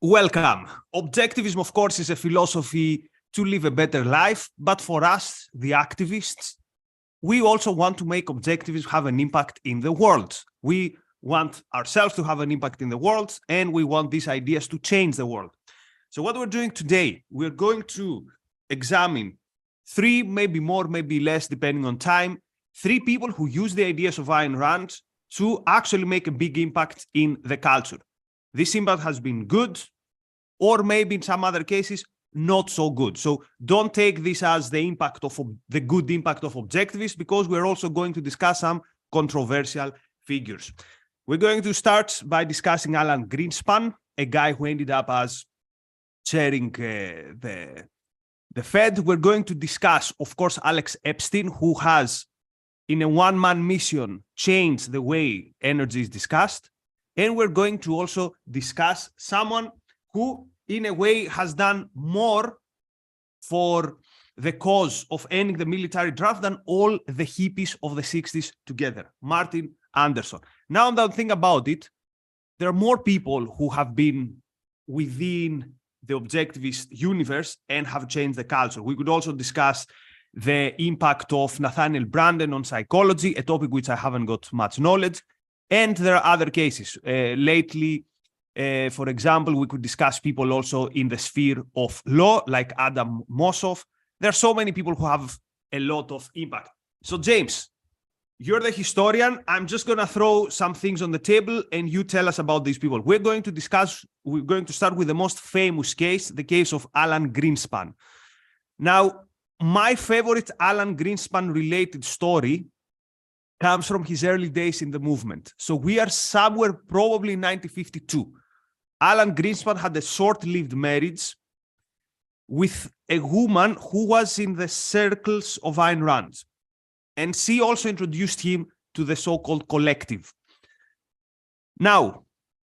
Welcome. Objectivism, of course, is a philosophy to live a better life, but for us, the activists, we also want to make objectivism have an impact in the world. We want ourselves to have an impact in the world, and we want these ideas to change the world. So what we're doing today, we're going to examine three, maybe more, maybe less, depending on time, three people who use the ideas of Ayn Rand to actually make a big impact in the culture. This impact has been good, or maybe in some other cases, not so good. So don't take this as the impact of the good impact of objectivists, because we're also going to discuss some controversial figures. We're going to start by discussing Alan Greenspan, a guy who ended up as chairing the Fed. We're going to discuss, of course, Alex Epstein, who has, in a one-man mission, changed the way energy is discussed. And we're going to also discuss someone who, in a way, has done more for the cause of ending the military draft than all the hippies of the 60s together, Martin Anderson. Now that I think about it, there are more people who have been within the objectivist universe and have changed the culture. We could also discuss the impact of Nathaniel Branden on psychology, a topic which I haven't got much knowledge. And there are other cases. Lately, for example, we could discuss people also in the sphere of law, like Adam Mossoff. There are so many people who have a lot of impact. So, James, you're the historian. I'm just going to throw some things on the table and you tell us about these people. We're going to start with the most famous case, the case of Alan Greenspan. Now, my favorite Alan Greenspan related story comes from his early days in the movement. So we are somewhere probably in 1952. Alan Greenspan had a short-lived marriage with a woman who was in the circles of Ayn Rand. And she also introduced him to the so-called collective. Now,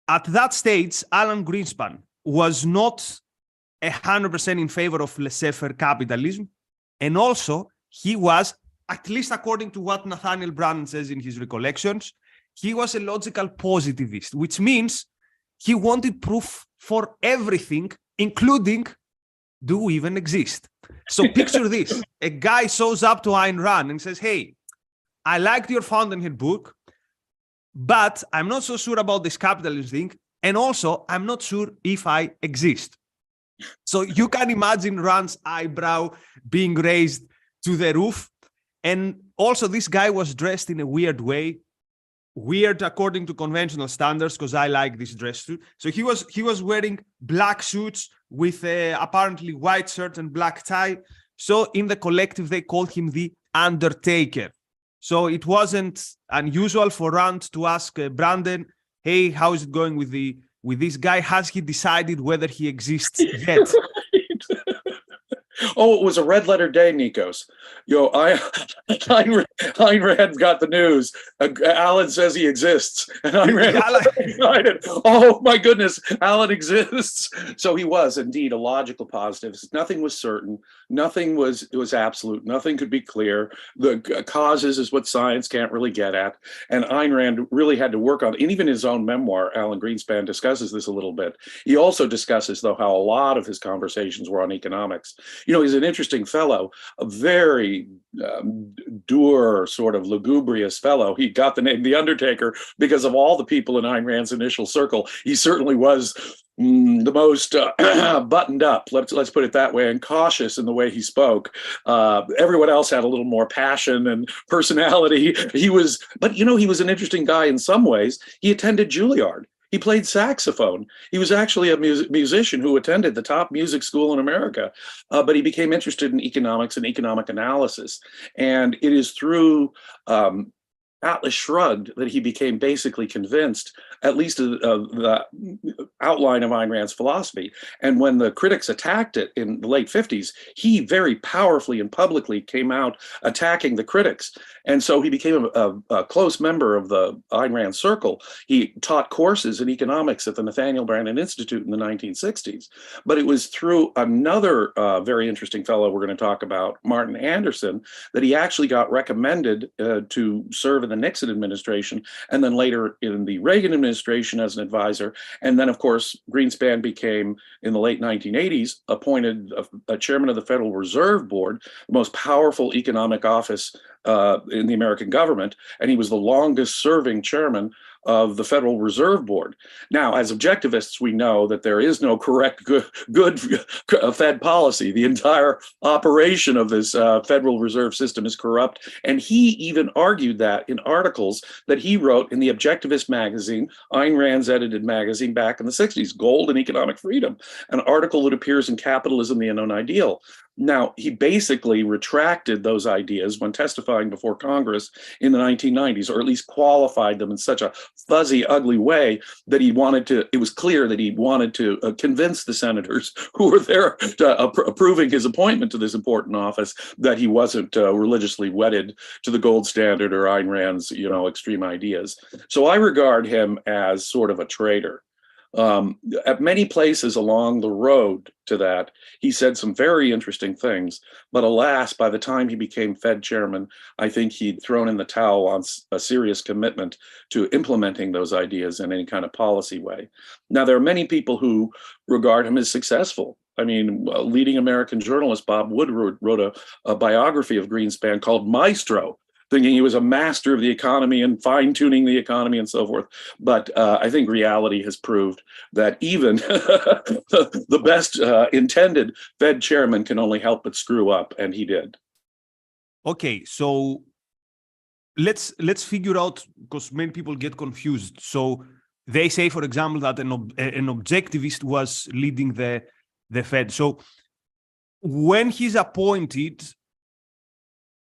at that stage, Alan Greenspan was not 100% in favor of laissez-faire capitalism. And also, he was, at least according to what Nathaniel Branden says in his recollections, he was a logical positivist, which means he wanted proof for everything, including, do we even exist? So picture this. A guy shows up to Ayn Rand and says, hey, I liked your Fountainhead book, but I'm not so sure about this capitalism thing. And also, I'm not sure if I exist. So you can imagine Rand's eyebrow being raised to the roof. And also, this guy was dressed in a weird way, weird according to conventional standards, because I like this dress too. So he was wearing black suits with apparently white shirt and black tie. So in the collective, they called him the Undertaker. So it wasn't unusual for Rand to ask Branden, hey, how is it going with this guy? Has he decided whether he exists yet? Oh, it was a red letter day, Nikos. Ayn Rand got the news. Alan says he exists. And Ayn Rand decided, oh my goodness, Alan exists. So he was indeed a logical positivist. Nothing was certain. Nothing was absolute. Nothing could be clear. The causes is what science can't really get at. And Ayn Rand really had to work on, and even his own memoir, Alan Greenspan, discusses this a little bit. He also discusses, though, how a lot of his conversations were on economics. You know, he's an interesting fellow, a very dour, sort of lugubrious fellow. He got the name The Undertaker because of all the people in Ayn Rand's initial circle. He certainly was the most buttoned up, let's put it that way, and cautious in the way he spoke. Everyone else had a little more passion and personality. He was an interesting guy in some ways. He attended Juilliard. He played saxophone. He was actually a musician who attended the top music school in America, but he became interested in economics and economic analysis. And it is through Atlas Shrugged that he became basically convinced, at least of the outline of Ayn Rand's philosophy. And when the critics attacked it in the late 50s, he very powerfully and publicly came out attacking the critics. And so he became a close member of the Ayn Rand circle. He taught courses in economics at the Nathaniel Branden Institute in the 1960s. But it was through another very interesting fellow we're going to talk about, Martin Anderson, that he actually got recommended to serve in the Nixon administration, and then later in the Reagan administration as an advisor. And then, of course, course, Greenspan became, in the late 1980s, appointed a chairman of the Federal Reserve Board, the most powerful economic office in the American government, and he was the longest serving chairman of the Federal Reserve Board. Now, as objectivists, we know that there is no correct, good Fed policy. The entire operation of this Federal Reserve System is corrupt. And he even argued that in articles that he wrote in the Objectivist magazine, Ayn Rand's edited magazine back in the 60s, Gold and Economic Freedom, an article that appears in Capitalism, the Unknown Ideal. Now, he basically retracted those ideas when testifying before Congress in the 1990s, or at least qualified them in such a fuzzy, ugly way that it was clear that he wanted to convince the senators who were there approving his appointment to this important office that he wasn't religiously wedded to the gold standard or Ayn Rand's, extreme ideas. So I regard him as sort of a traitor. At many places along the road to that, he said some very interesting things, but alas, by the time he became Fed chairman, I think he'd thrown in the towel on a serious commitment to implementing those ideas in any kind of policy way. Now, there are many people who regard him as successful. I mean, leading American journalist Bob Woodward wrote a biography of Greenspan called Maestro, thinking he was a master of the economy and fine-tuning the economy and so forth. But I think reality has proved that even the best intended Fed chairman can only help but screw up, and he did. Okay, so let's figure out, because many people get confused. So they say, for example, that an objectivist was leading the Fed. So when he's appointed,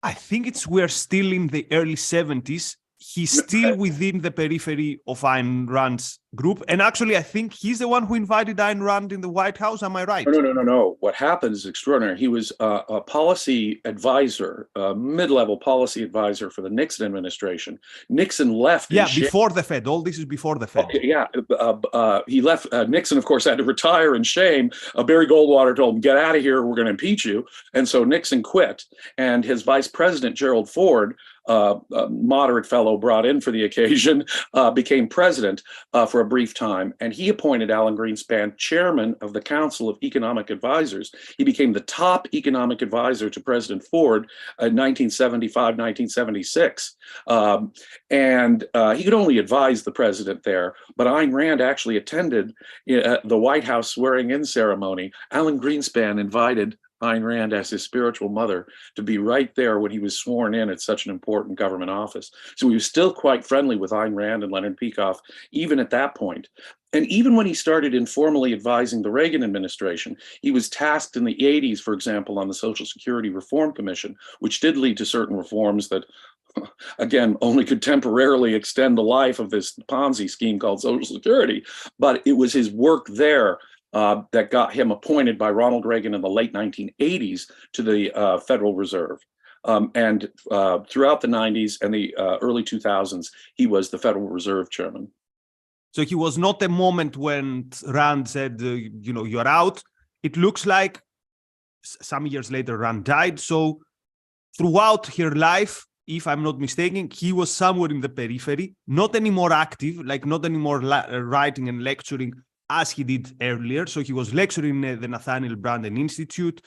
I think we're still in the early 70s. He's still within the periphery of Ayn Rand's group. And actually, I think he's the one who invited Ayn Rand in the White House. Am I right? No. What happened is extraordinary. He was a policy advisor, a mid-level policy advisor for the Nixon administration. Nixon left. Yeah, before the Fed. All this is before the Fed. Okay, yeah. He left. Nixon, of course, had to retire in shame. Barry Goldwater told him, "Get out of here. We're going to impeach you." And so Nixon quit. And his vice president, Gerald Ford, a moderate fellow brought in for the occasion, became president for a brief time. And he appointed Alan Greenspan chairman of the Council of Economic Advisors. He became the top economic advisor to President Ford in 1975, 1976. And he could only advise the president there. But Ayn Rand actually attended the White House swearing-in ceremony. Alan Greenspan invited Ayn Rand as his spiritual mother to be right there when he was sworn in at such an important government office. So he was still quite friendly with Ayn Rand and Leonard Peikoff, even at that point. And even when he started informally advising the Reagan administration, he was tasked in the 80s, for example, on the Social Security Reform Commission, which did lead to certain reforms that, again, only could temporarily extend the life of this Ponzi scheme called Social Security. But it was his work there that got him appointed by Ronald Reagan in the late 1980s to the Federal Reserve. And throughout the 90s and the early 2000s, he was the Federal Reserve chairman. So he was not a moment when Rand said, you're out. It looks like some years later, Rand died. So throughout her life, if I'm not mistaken, he was somewhere in the periphery, not anymore active, like not anymore writing and lecturing as he did earlier. So he was lecturing at the Nathaniel Branden Institute.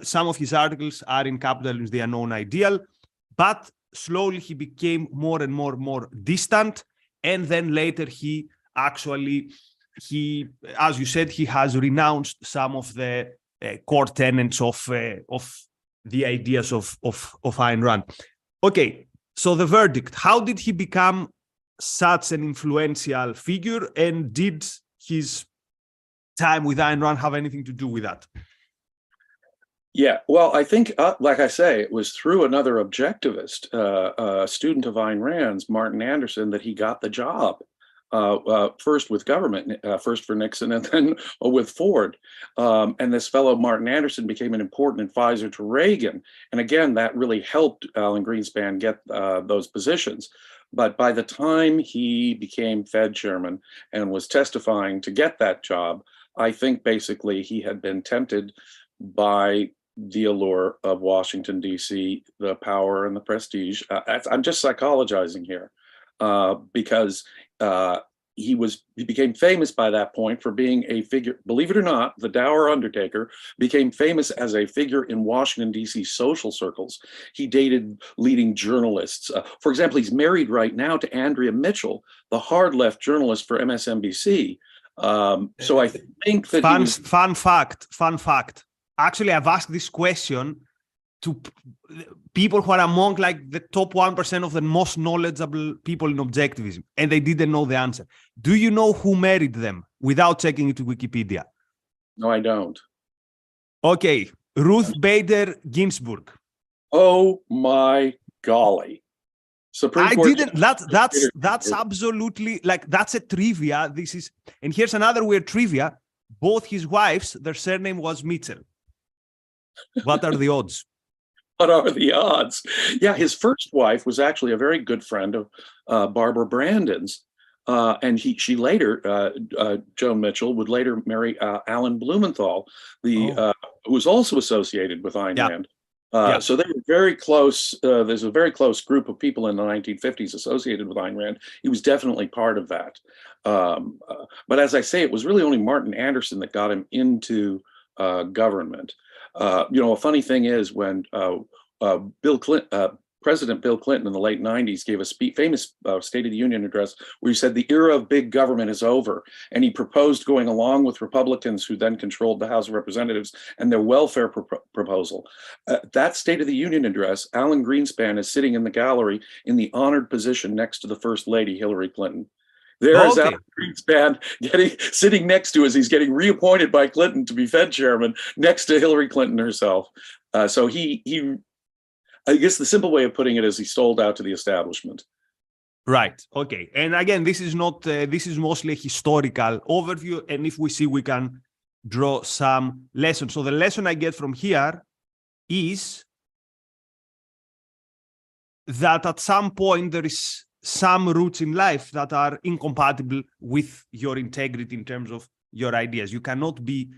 Some of his articles are in Capitalism, the Unknown Ideal, but slowly he became more and more distant. And then later he, as you said, he has renounced some of the core tenets of the ideas of Ayn Rand. Okay, so the verdict, how did he become such an influential figure, and did his time with Ayn Rand have anything to do with that? Yeah, well, I think, like I say, it was through another objectivist, a student of Ayn Rand's, Martin Anderson, that he got the job. First with government, first for Nixon and then with Ford. And this fellow, Martin Anderson, became an important advisor to Reagan. And again, that really helped Alan Greenspan get those positions. But by the time he became Fed chairman and was testifying to get that job, I think basically he had been tempted by the allure of Washington, D.C., the power and the prestige. I'm just psychologizing here because he became famous by that point for being a figure, believe it or not, the dour undertaker became famous as a figure in Washington, D.C. social circles. He dated leading journalists. For example, he's married right now to Andrea Mitchell, the hard left journalist for MSNBC. So I think that fun fact. Actually, I've asked this question to people who are among like the top 1% of the most knowledgeable people in objectivism, and they didn't know the answer. Do you know who married them without checking into Wikipedia? No, I don't. Okay, Ruth Bader Ginsburg. Oh my golly. Supreme I Court. didn't. That's absolutely like that's a trivia. This is, and here's another weird trivia. Both his wives, their surname was Mitchell. What are the odds? What are the odds? Yeah, his first wife was actually a very good friend of Barbara Brandon's, and she later, Joan Mitchell, would later marry Alan Blumenthal, who was also associated with Ayn Rand. So they were very close. There's a very close group of people in the 1950s associated with Ayn Rand. He was definitely part of that. But as I say, it was really only Martin Anderson that got him into government. A funny thing is when President Bill Clinton in the late 90s gave a famous State of the Union address where he said the era of big government is over. And he proposed going along with Republicans who then controlled the House of Representatives and their welfare proposal. That State of the Union address, Alan Greenspan is sitting in the gallery in the honored position next to the First Lady, Hillary Clinton. There's Alan Greenspan sitting next to us. He's getting reappointed by Clinton to be Fed chairman next to Hillary Clinton herself. So I guess the simple way of putting it is he sold out to the establishment. Right. Okay. And again, this is not. This is mostly a historical overview, and if we see, we can draw some lessons. So the lesson I get from here is that at some point there is some roots in life that are incompatible with your integrity in terms of your ideas. You cannot be,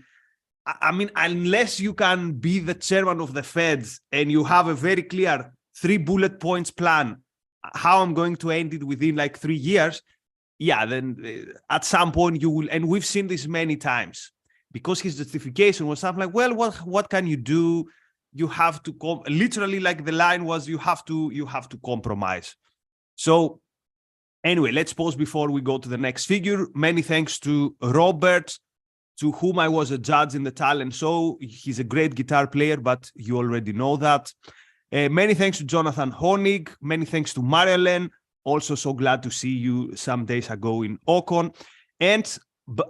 I mean, unless you can be the chairman of the Fed and you have a very clear 3 bullet points plan, how I'm going to end it within like 3 years, then at some point you will, and we've seen this many times, because his justification was something like, well, what can you do? You have to, literally like the line was, you have to compromise. So anyway, let's pause before we go to the next figure. Many thanks to Robert, to whom I was a judge in the talent show. He's a great guitar player, but you already know that. Many thanks to Jonathan Honig. Many thanks to Marilyn. Also so glad to see you some days ago in Ocon. And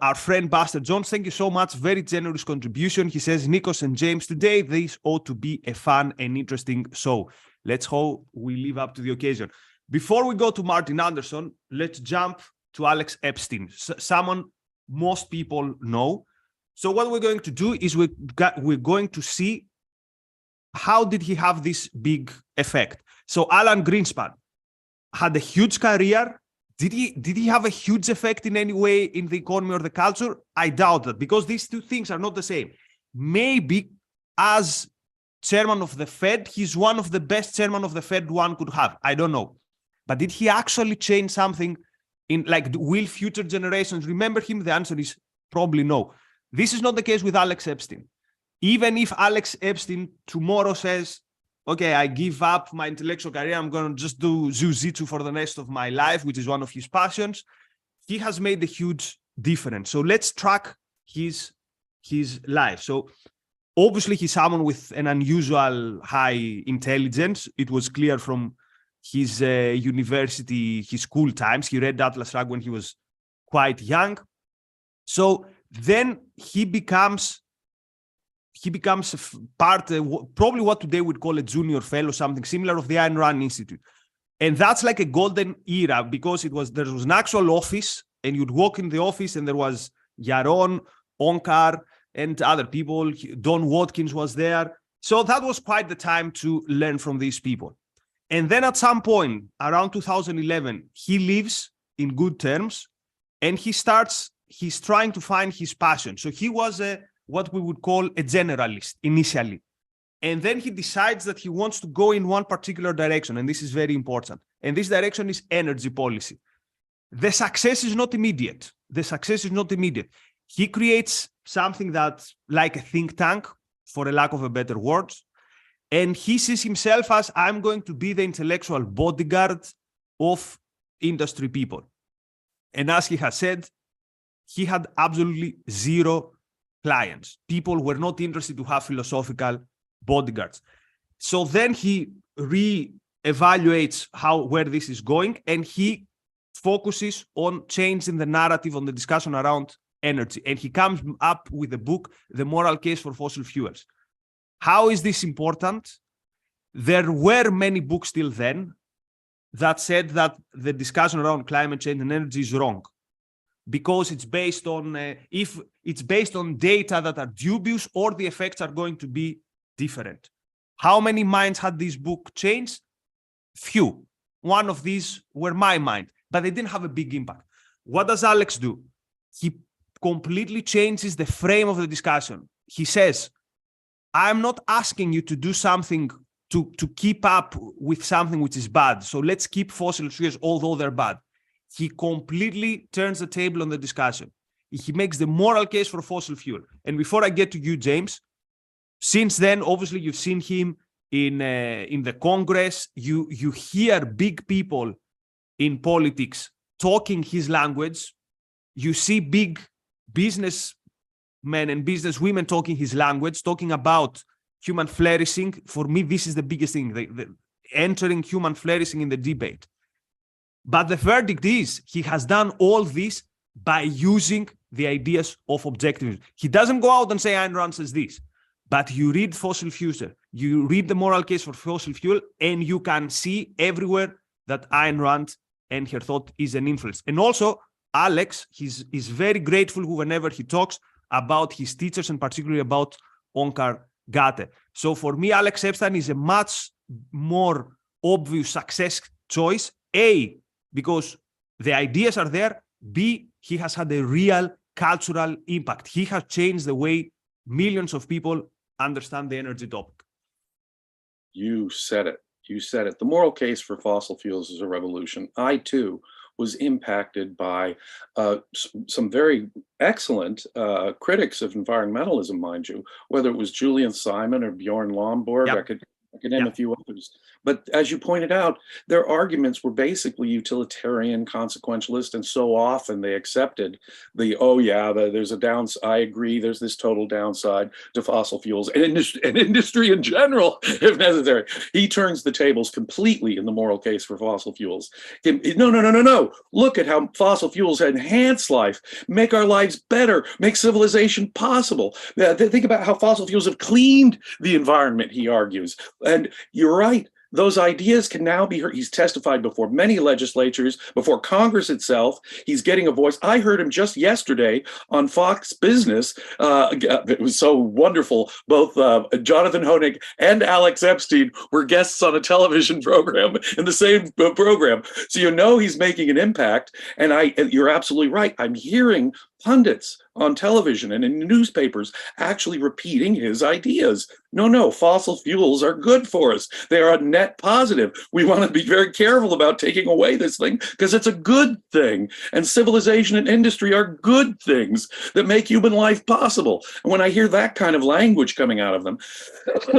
our friend Buster Jones, thank you so much. Very generous contribution. He says, Nikos and James, today this ought to be a fun and interesting show. Let's hope we live up to the occasion. Before we go to Martin Anderson, let's jump to Alex Epstein, someone most people know. So what we're going to do is we're going to see how did he have this big effect. So Alan Greenspan had a huge career. Did he have a huge effect in any way in the economy or the culture? I doubt that, because these two things are not the same. Maybe as chairman of the Fed, he's one of the best chairman of the Fed one could have. I don't know. But did he actually change something in, like, will future generations remember him? The answer is probably no. This is not the case with Alex Epstein. Even if Alex Epstein tomorrow says, okay, I give up my intellectual career, I'm going to just do jiu-jitsu for the rest of my life, which is one of his passions, he has made a huge difference. So let's track his life. So obviously he's someone with an unusual high intelligence. It was clear from his university, his school times. He read Atlas Shrugged when he was quite young. So then he becomes part, probably what today we'd call a junior fellow, something similar, of the Ayn Rand Institute. And that's like a golden era, because there was an actual office, and you'd walk in the office and there was Yaron, Onkar, and other people. Don Watkins was there. So that was quite the time to learn from these people. And then at some point, around 2011, he leaves in good terms, and he's trying to find his passion. So he was what we would call a generalist initially. And then he decides that he wants to go in one particular direction, and this is very important. And this direction is energy policy. the success is not immediate. The success is not immediate. He creates something that's like a think tank, for a lack of a better word, and he sees himself as, I'm going to be the intellectual bodyguard of industry people. And as he has said, he had absolutely zero clients. People were not interested to have philosophical bodyguards. So then he re-evaluates where this is going, and he focuses on changing the narrative, on the discussion around energy. And he comes up with the book, The Moral Case for Fossil Fuels. How is this important? There were many books till then that said that the discussion around climate change and energy is wrong, because it's based on if it's based on data that are dubious, or the effects are going to be different. How many minds had this book changed? Few. One of these were my mind, but they didn't have a big impact. What does Alex do? He completely changes the frame of the discussion. He says, I'm not asking you to do something to keep up with something which is bad. So let's keep fossil fuels, although they're bad. He completely turns the table on the discussion. He makes the moral case for fossil fuel. And before I get to you, James, since then, obviously, you've seen him in the Congress. You hear big people in politics talking his language. You see big businessmen and businesswomen talking his language, talking about human flourishing. For me, this is the biggest thing, the entering human flourishing in the debate. But the verdict is, he has done all this by using the ideas of objectivism. He doesn't go out and say Ayn Rand says this, but you read Fossil Future, you read The Moral Case for Fossil Fuel, and you can see everywhere that Ayn Rand and her thought is an influence. And also, Alex, he's very grateful whenever he talks about his teachers, and particularly about Onkar Ghate. So for me, Alex Epstein is a much more obvious success choice. A, because the ideas are there. B, he has had a real cultural impact. He has changed the way millions of people understand the energy topic. You said it. You said it. The moral case for fossil fuels is a revolution. I, too, was impacted by some very excellent critics of environmentalism, mind you, whether it was Julian Simon or Bjorn Lomborg. Yep. I could name a few others. But as you pointed out, their arguments were basically utilitarian, consequentialist, and so often they accepted there's a downside. I agree, there's this total downside to fossil fuels and industry in general, if necessary. He turns the tables completely in the moral case for fossil fuels. No. Look at how fossil fuels enhance life, make our lives better, make civilization possible. Think about how fossil fuels have cleaned the environment, he argues. And you're right. Those ideas can now be heard. He's testified before many legislatures, before Congress itself. He's getting a voice. I heard him just yesterday on Fox Business. It was so wonderful. Both Jonathan Hoenig and Alex Epstein were guests on a television program in the same program. So you know he's making an impact. And you're absolutely right. I'm hearing pundits on television and in newspapers actually repeating his ideas. No, fossil fuels are good for us. They are a net positive. We want to be very careful about taking away this thing because it's a good thing. And civilization and industry are good things that make human life possible. And when I hear that kind of language coming out of them,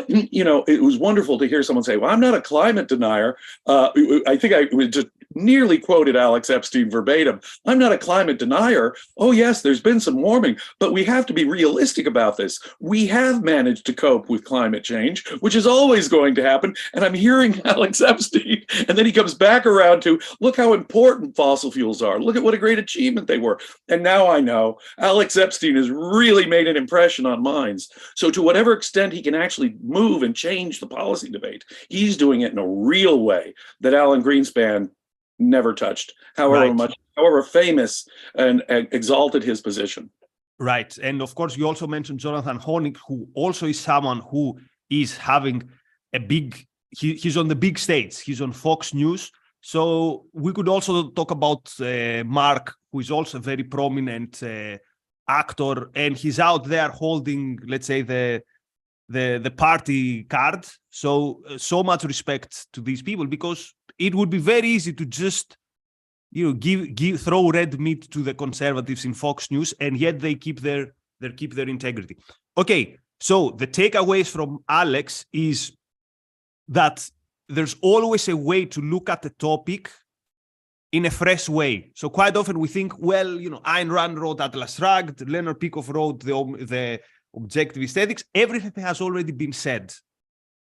it was wonderful to hear someone say, well, I'm not a climate denier. I think I just nearly quoted Alex Epstein verbatim. I'm not a climate denier. Oh, yes, there's been some warming, but we have to be realistic about this. We have managed to cope with climate change, which is always going to happen. And I'm hearing Alex Epstein, and then he comes back around to, look how important fossil fuels are. Look at what a great achievement they were. And now I know Alex Epstein has really made an impression on minds. So to whatever extent he can actually move and change the policy debate, he's doing it in a real way that Alan Greenspan never touched, however famous and exalted his position. Right. And of course, you also mentioned Jonathan Hoenig, who also is someone who is having a big, he's on the big stage. He's on Fox News. So we could also talk about Mark, who is also a very prominent actor, and he's out there holding, let's say, the party card. So much respect to these people, because it would be very easy to just throw red meat to the conservatives in Fox News, and yet they keep their integrity. Okay, so the takeaways from Alex is that there's always a way to look at the topic in a fresh way. So quite often we think, well, Ayn Rand wrote Atlas Shrugged, Leonard Peikoff wrote the Objectivist Ethics. Everything has already been said.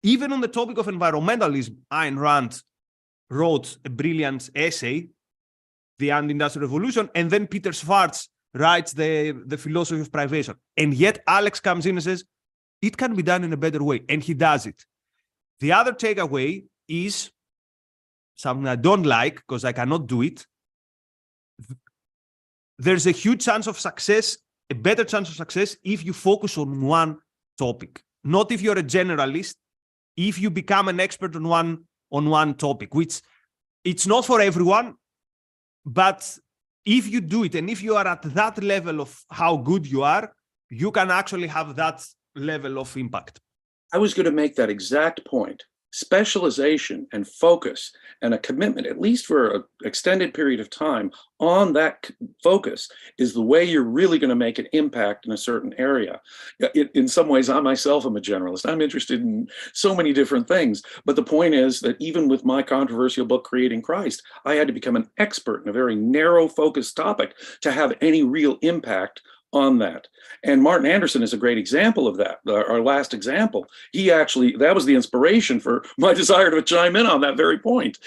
Even on the topic of environmentalism, Ayn Rand wrote a brilliant essay, The Anti-Industrial Revolution, and then Peter Schwartz writes the Philosophy of Privation. And yet Alex comes in and says, it can be done in a better way, and he does it. The other takeaway is something I don't like, because I cannot do it. There's a huge chance of success, a better chance of success, if you focus on one topic. Not if you're a generalist, if you become an expert on one topic, which it's not for everyone, but if you do it, and if you are at that level of how good you are, you can actually have that level of impact. I was going to make that exact point. Specialization and focus and a commitment, at least for an extended period of time, on that focus is the way you're really going to make an impact in a certain area. In some ways, I myself am a generalist. I'm interested in so many different things. But the point is that even with my controversial book, Creating Christ, I had to become an expert in a very narrow focused topic to have any real impact on that. And Martin Anderson is a great example of that. Our last example, that was the inspiration for my desire to chime in on that very point.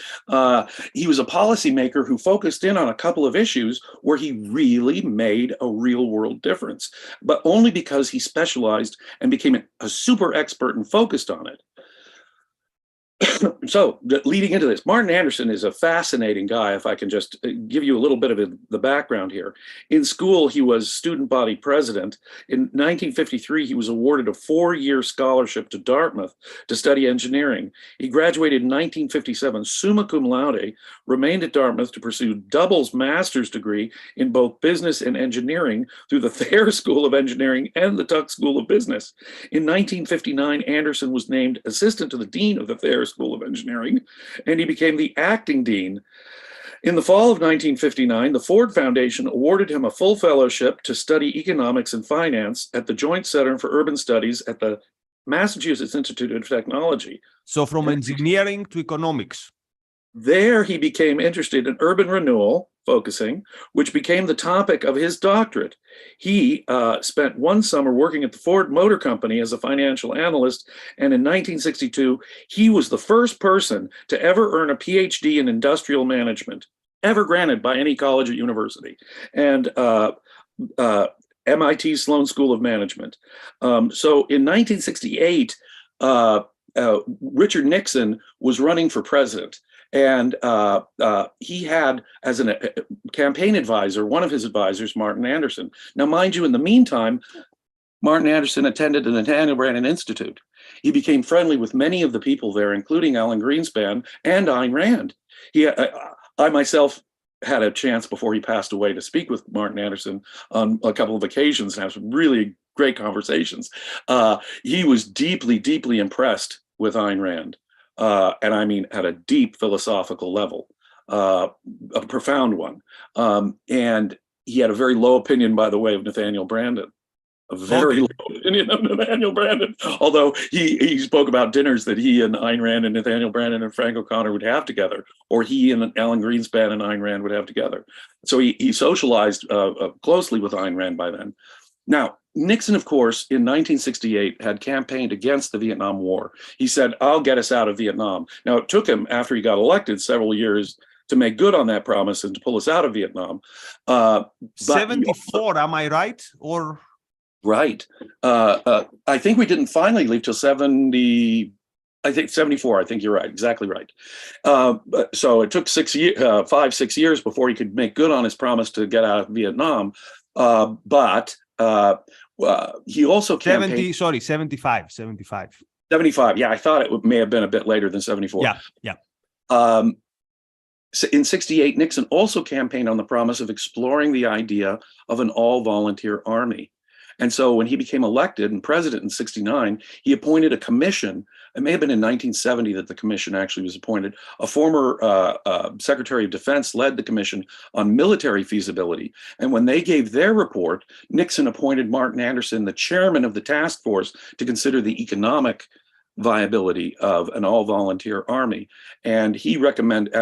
He was a policymaker who focused in on a couple of issues where he really made a real world difference, but only because he specialized and became a super expert and focused on it. So leading into this, Martin Anderson is a fascinating guy, if I can just give you a little bit of the background here. In school, he was student body president. In 1953, he was awarded a 4-year scholarship to Dartmouth to study engineering. He graduated in 1957 summa cum laude, remained at Dartmouth to pursue Double's master's degree in both business and engineering through the Thayer School of Engineering and the Tuck School of Business. In 1959, Anderson was named assistant to the dean of the Thayer School of Engineering, and he became the acting dean. In the fall of 1959, the Ford Foundation awarded him a full fellowship to study economics and finance at the Joint Center for Urban Studies at the Massachusetts Institute of Technology. So from engineering to economics. There he became interested in urban renewal, focusing, which became the topic of his doctorate. He spent one summer working at the Ford Motor Company as a financial analyst, and in 1962, he was the first person to ever earn a PhD in industrial management, ever granted by any college or university, and MIT Sloan School of Management. So in 1968, Richard Nixon was running for president. And he had as a campaign advisor, one of his advisors, Martin Anderson. Now, mind you, in the meantime, Martin Anderson attended the Nathaniel Branden Institute. He became friendly with many of the people there, including Alan Greenspan and Ayn Rand. I myself had a chance before he passed away to speak with Martin Anderson on a couple of occasions and have some really great conversations. He was deeply, deeply impressed with Ayn Rand. And I mean at a deep philosophical level, a profound one. And he had a very low opinion, by the way, of Nathaniel Branden, a very low opinion of Nathaniel Branden, although he spoke about dinners that he and Ayn Rand and Nathaniel Branden and Frank O'Connor would have together, or he and Alan Greenspan and Ayn Rand would have together. So he socialized closely with Ayn Rand by then. Now, Nixon, of course, in 1968 had campaigned against the Vietnam War. He said, I'll get us out of Vietnam. Now, it took him, after he got elected, several years to make good on that promise and to pull us out of Vietnam. 74, am I right? Or right. I think we didn't finally leave till 74. I think you're right. Exactly right. So it took 5-6 years before he could make good on his promise to get out of Vietnam. But he also campaigned. 75. 75. Yeah, I thought it may have been a bit later than 74. Yeah. So in 68, Nixon also campaigned on the promise of exploring the idea of an all-volunteer army. And so when he became elected and president in 69, he appointed a commission it may have been in 1970 that the commission actually was appointed. A former Secretary of Defense led the commission on military feasibility. And when they gave their report, Nixon appointed Martin Anderson, the chairman of the task force, to consider the economic viability of an all-volunteer army. And he recommended,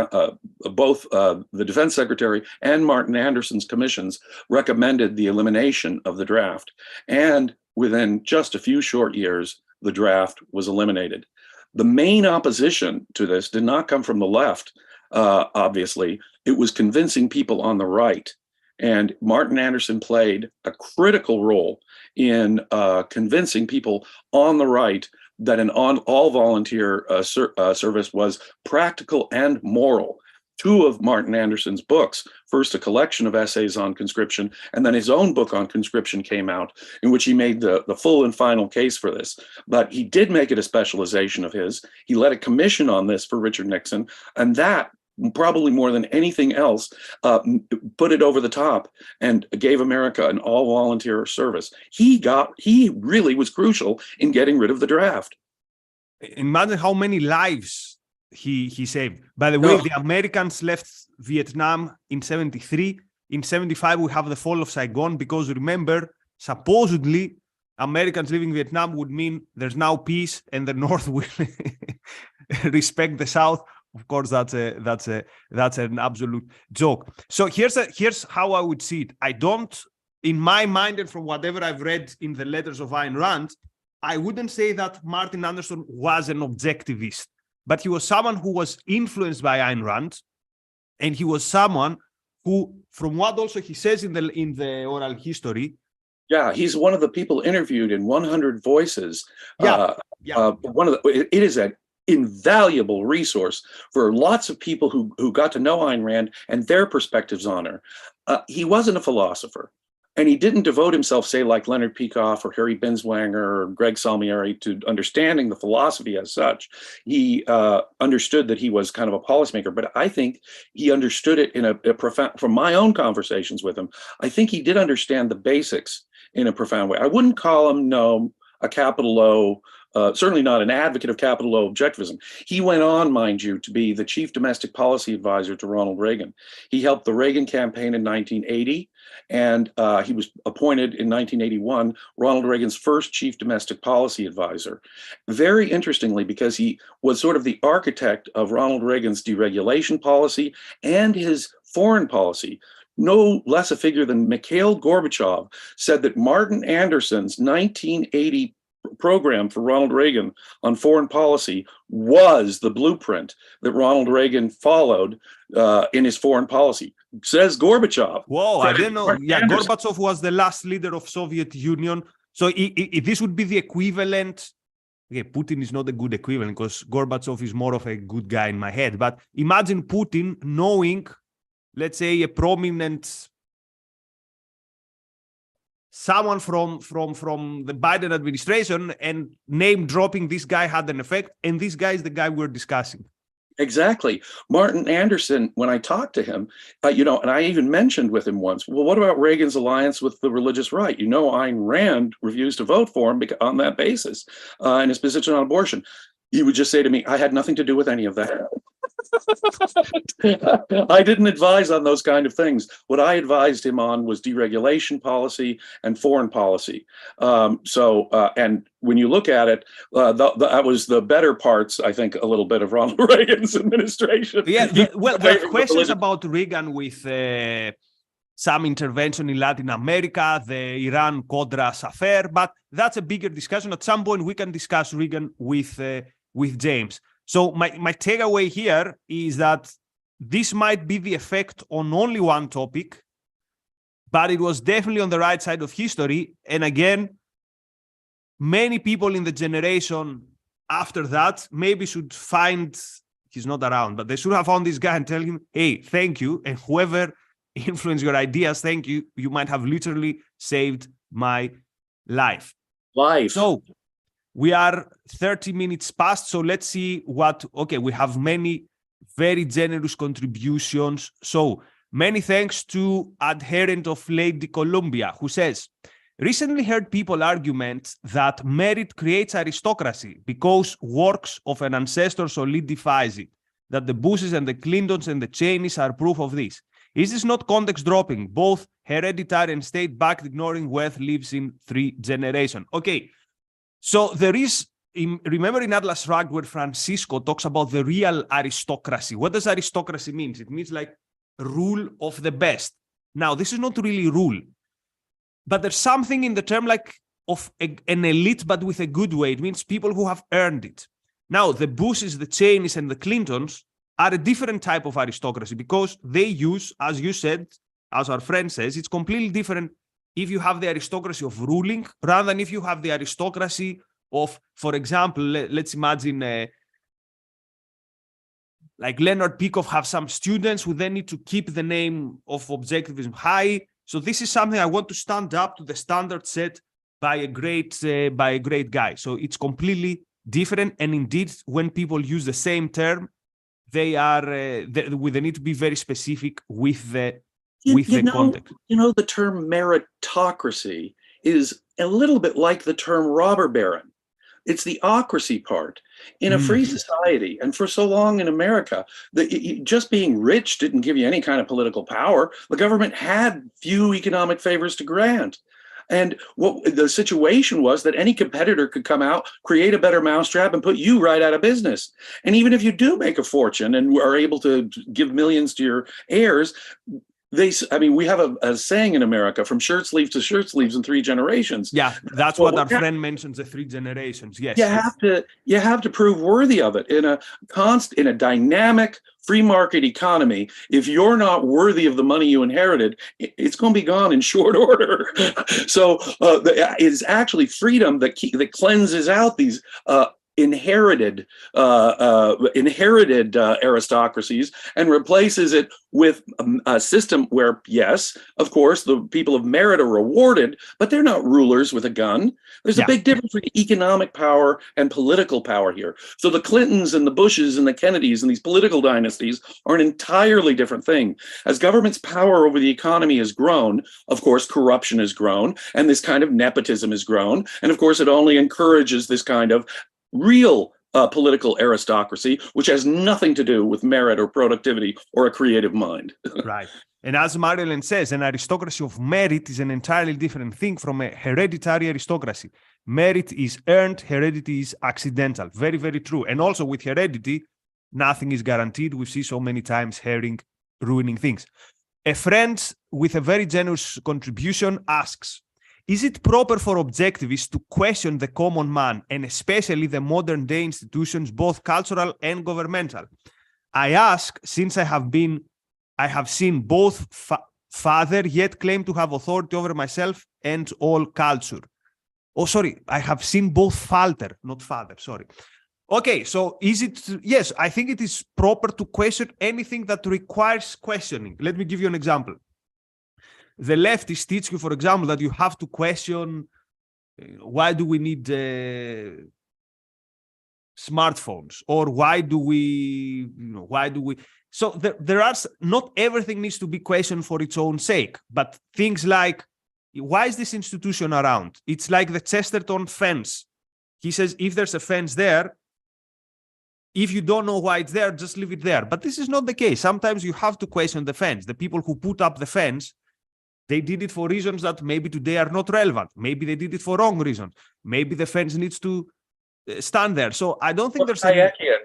both the defense secretary and Martin Anderson's commissions recommended the elimination of the draft. And within just a few short years, the draft was eliminated. The main opposition to this did not come from the left, obviously. It was convincing people on the right. And Martin Anderson played a critical role in convincing people on the right that an all-volunteer service was practical and moral. Two of Martin Anderson's books, first a collection of essays on conscription, and then his own book on conscription came out, in which he made the full and final case for this. But he did make it a specialization of his. He led a commission on this for Richard Nixon, and that, probably more than anything else, put it over the top and gave America an all-volunteer service. He really was crucial in getting rid of the draft. Imagine how many lives he saved. By the way, the Americans left Vietnam in 73. In 75, we have the fall of Saigon, because remember, supposedly, Americans leaving Vietnam would mean there's now peace and the North will respect the South. Of course, that's an absolute joke. So here's how I would see it. I don't, in my mind, and from whatever I've read in the letters of Ayn Rand, I wouldn't say that Martin Anderson was an objectivist, but he was someone who was influenced by Ayn Rand, and he was someone who, from what also he says in the oral history. Yeah, he's one of the people interviewed in 100 Voices. It is an invaluable resource for lots of people who got to know Ayn Rand and their perspectives on her. He wasn't a philosopher, and he didn't devote himself, say, like Leonard Peikoff or Harry Binswanger or Greg Salmieri, to understanding the philosophy as such. He understood that he was kind of a policymaker, but I think he understood it in a profound, from my own conversations with him, I think he did understand the basics in a profound way. I wouldn't call him, a capital O, certainly not an advocate of capital O objectivism. He went on, mind you, to be the chief domestic policy advisor to Ronald Reagan. He helped the Reagan campaign in 1980, and he was appointed in 1981 Ronald Reagan's first chief domestic policy advisor. Very interestingly, because he was sort of the architect of Ronald Reagan's deregulation policy and his foreign policy. No less a figure than Mikhail Gorbachev said that Martin Anderson's 1980 program for Ronald Reagan on foreign policy was the blueprint that Ronald Reagan followed in his foreign policy. Says Gorbachev. Whoa, I didn't know. Yeah, Gorbachev was the last leader of Soviet Union. So this would be the equivalent. Okay, Putin is not a good equivalent because Gorbachev is more of a good guy in my head. But imagine Putin knowing, let's say, a prominent someone from the Biden administration, and name dropping this guy had an effect, and this guy is the guy we're discussing. Exactly. Martin Anderson, when I talked to him, and I even mentioned with him once, well, what about Reagan's alliance with the religious right? Ayn Rand refused to vote for him on that basis, in his position on abortion. He would just say to me, I had nothing to do with any of that. I didn't advise on those kind of things. What I advised him on was deregulation policy and foreign policy. And when you look at it, that was the better parts, I think, a little bit of Ronald Reagan's administration. Yeah, there are questions about Reagan with some intervention in Latin America, the Iran-Contras affair, but that's a bigger discussion. At some point, we can discuss Reagan with James. So my takeaway here is that this might be the effect on only one topic, but it was definitely on the right side of history. And again, many people in the generation after that maybe should find, he's not around, but they should have found this guy and tell him, hey, thank you. And whoever influenced your ideas, thank you. You might have literally saved my life. So we are 30 minutes past, so let's see we have many very generous contributions. So many thanks to adherent of Lady Columbia, who says, Recently heard people argument that merit creates aristocracy because works of an ancestor solidifies it, that the Bushes and the Clintons and the Cheneys are proof of this. Is this not context dropping? Both hereditary and state-backed, ignoring wealth lives in 3 generations. Okay, so there is, remember in Atlas Shrugged where Francisco talks about the real aristocracy. What does aristocracy mean? It means like rule of the best. Now, this is not really rule, but there's something in the term like of an elite, but with a good way. It means people who have earned it. Now, the Bushes, the Cheneys, and the Clintons are a different type of aristocracy because they use, as you said, as our friend says, it's completely different if you have the aristocracy of ruling rather than if you have the aristocracy of, for example, let's imagine like Leonard Peikoff have some students who then need to keep the name of objectivism high. So this is something I want to stand up to the standard set by a great guy. So it's completely different. And indeed, when people use the same term, they are they need to be very specific with the context. You know, the term meritocracy is a little bit like the term robber baron. It's the ocracy part. In a free society, and for so long in America, just being rich didn't give you any kind of political power. The government had few economic favors to grant. And what the situation was that any competitor could come out, create a better mousetrap, and put you right out of business. And even if you do make a fortune and are able to give millions to your heirs, we have a saying in America, from shirt sleeves to shirt sleeves in 3 generations. Yeah, that's what our friend mentions, the 3 generations. Yes, you have to prove worthy of it in a dynamic free market economy. If you're not worthy of the money you inherited, it's going to be gone in short order. So it's actually freedom that cleanses out these inherited aristocracies and replaces it with a system where, yes, of course, the people of merit are rewarded, but they're not rulers with a gun. There's a big difference between economic power and political power here. So the Clintons and the Bushes and the Kennedys and these political dynasties are an entirely different thing. As government's power over the economy has grown, of course, corruption has grown, and this kind of nepotism has grown. And of course, it only encourages this kind of real political aristocracy, which has nothing to do with merit or productivity or a creative mind. Right. And as Marilyn says, an aristocracy of merit is an entirely different thing from a hereditary aristocracy. Merit is earned, heredity is accidental. Very, very true. And also with heredity, nothing is guaranteed. We see so many times ruining things. A friend with a very generous contribution asks, is it proper for objectivists to question the common man and especially the modern day institutions, both cultural and governmental? I ask, since I have seen both father yet claim to have authority over myself and all culture. Oh, sorry, I have seen both falter, not father, sorry. Okay, so yes, I think it is proper to question anything that requires questioning. Let me give you an example. The leftists teach you, for example, that you have to question why do we need smartphones, or why do we. So there are, not everything needs to be questioned for its own sake, but things like, why is this institution around? It's like the Chesterton fence. He says, if there's a fence there, if you don't know why it's there, just leave it there. But this is not the case. Sometimes you have to question the fence. The people who put up the fence, they did it for reasons that maybe today are not relevant. Maybe they did it for wrong reasons. Maybe the fence needs to stand there. So I don't think there's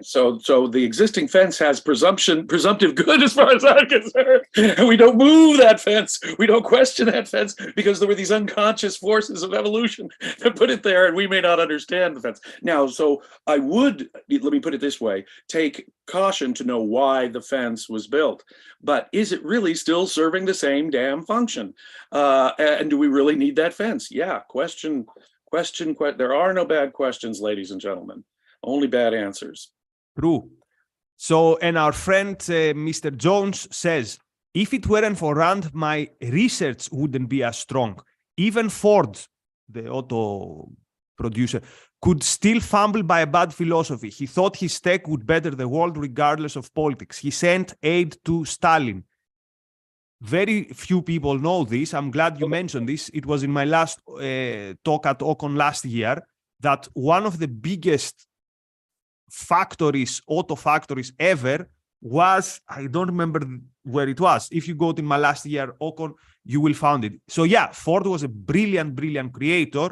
so the existing fence has presumptive good as far as I'm concerned. And we don't move that fence. We don't question that fence because there were these unconscious forces of evolution that put it there, and we may not understand the fence. Now, so I would, let me put it this way, take caution to know why the fence was built. But is it really still serving the same damn function? And do we really need that fence? Yeah, question. There are no bad questions, ladies and gentlemen. Only bad answers. True. So, and our friend, Mr. Jones says, if it weren't for Rand, my research wouldn't be as strong. Even Ford, the auto producer, could still fumble by a bad philosophy. He thought his tech would better the world regardless of politics. He sent aid to Stalin. very few people know this. I'm glad you mentioned this. It was in my last talk at Ocon last year that one of the biggest auto factories ever was, I don't remember where it was. If you go to my last year Ocon, you will find it. So yeah, Ford was a brilliant creator,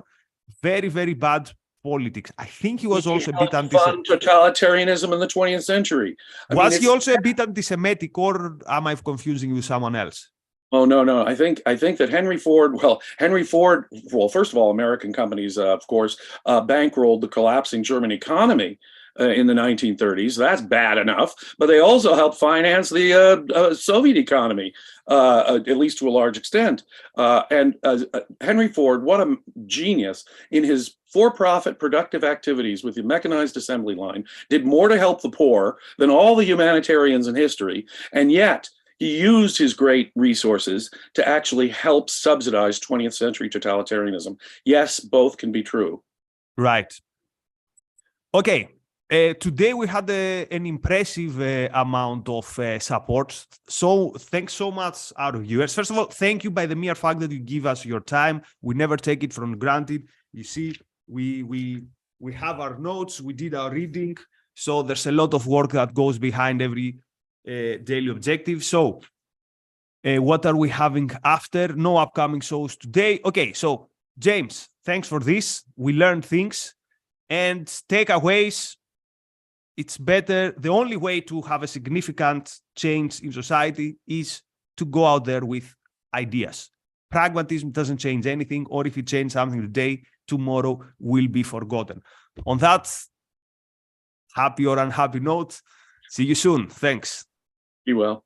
very, very bad politics. I think he was also a bit totalitarianism in the 20th century. Was he also a bit anti-Semitic, or am I confusing with someone else? Oh, no. I think that Henry Ford, first of all, American companies, of course, bankrolled the collapsing German economy in the 1930s. That's bad enough, but they also helped finance the Soviet economy, at least to a large extent. And Henry Ford, what a genius in his for-profit productive activities with the mechanized assembly line, did more to help the poor than all the humanitarians in history. And yet he used his great resources to actually help subsidize 20th century totalitarianism. Yes, both can be true. Right. Okay. Today we had an impressive amount of support. So thanks so much, our viewers. First of all, thank you by the mere fact that you give us your time. We never take it for granted. You see, we have our notes, we did our reading. So there's a lot of work that goes behind every daily objective. So what are we having after? No upcoming shows today. Okay, so James, thanks for this. We learned things and takeaways. It's better. The only way to have a significant change in society is to go out there with ideas. Pragmatism doesn't change anything, or if it changes something today, tomorrow will be forgotten. On that happy or unhappy note, see you soon. Thanks. Be well.